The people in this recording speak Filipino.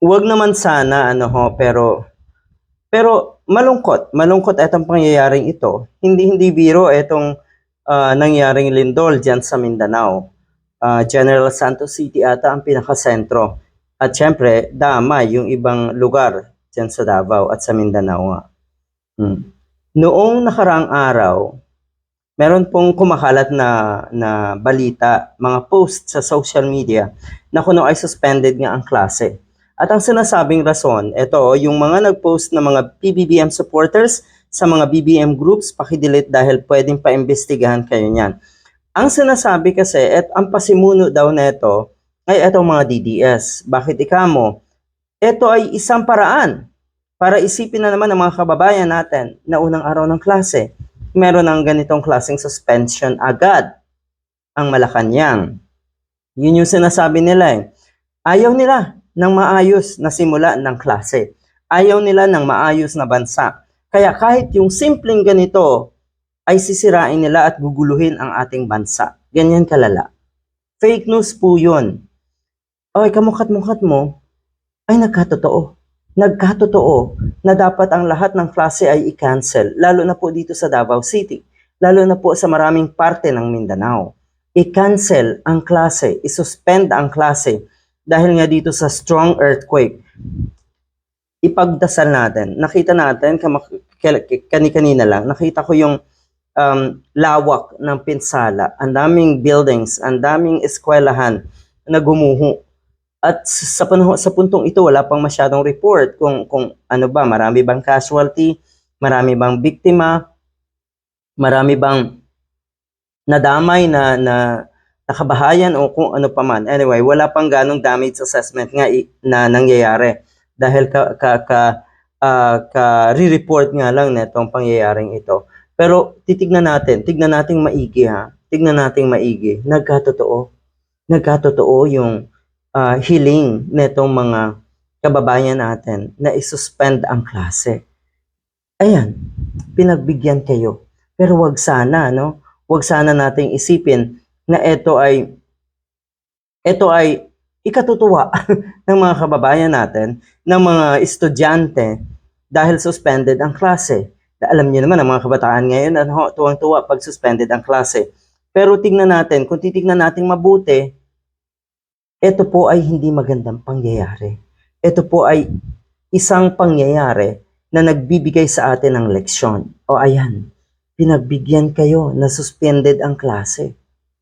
Huwag naman sana ano ho, pero malungkot itong pangyayaring ito. Hindi biro itong nangyaring lindol diyan sa Mindanao. General Santos City ata ang pinakasentro. At syempre, damay yung ibang lugar diyan sa Davao at sa Mindanao nga. Noong nakaraang araw, meron pong kumakalat na balita, mga post sa social media na kuno ay suspended nga ang klase. At ang sinasabing rason, ito, yung mga nag-post na mga PBBM supporters sa mga BBM groups, pakidelete dahil pwedeng paimbestigahan kayo niyan. Ang sinasabi kasi, ang pasimuno daw neto ay etong mga DDS. Bakit ikamo? Ito ay isang paraan para isipin na naman ng mga kababayan natin na unang araw ng klase, meron ng ganitong klaseng suspension agad ang Malacanang. Yun yung sinasabi nila eh. Ayaw nila ng maayos na simula ng klase. Ayaw nila ng maayos na bansa. Kaya kahit yung simpleng ganito ay sisirain nila at guguluhin ang ating bansa. Ganyan kalala. Fake news po yun. Oy, kamukat-mukat mo ay nagkatotoo na dapat ang lahat ng klase ay i-cancel, lalo na po dito sa Davao City, lalo na po sa maraming parte ng Mindanao. I-cancel ang klase, i-suspend ang klase dahil nga dito sa strong earthquake. Ipagdasal natin. Nakita natin, kanina lang, nakita ko yung lawak ng pinsala, ang daming buildings, ang daming eskwelahan na gumuho. At sa puntong ito, wala pang masyadong report kung ano ba, marami bang casualty, marami bang biktima, marami bang nadamay na nakabahayan o kung ano pa man. Anyway, wala pang ganong damage assessment nga na nangyayari dahil re-report nga lang netong pangyayaring ito. Pero tignan nating maigi ha. Tignan nating maigi. Nagkatotoo yung hiling netong mga kababayan natin na isuspend ang klase. Ayan, pinagbigyan kayo. Pero wag sana, no? Wag sana nating isipin na ito ay ikatutuwa ng mga kababayan natin, ng mga estudyante dahil suspended ang klase. Alam niyo naman ang mga kabataan ngayon, tuwang-tuwa pag suspended ang klase. Pero tignan natin, kung titignan natin mabuti, ito po ay hindi magandang pangyayari. Ito po ay isang pangyayari na nagbibigay sa atin ng leksyon. O ayan, pinagbigyan kayo na suspended ang klase.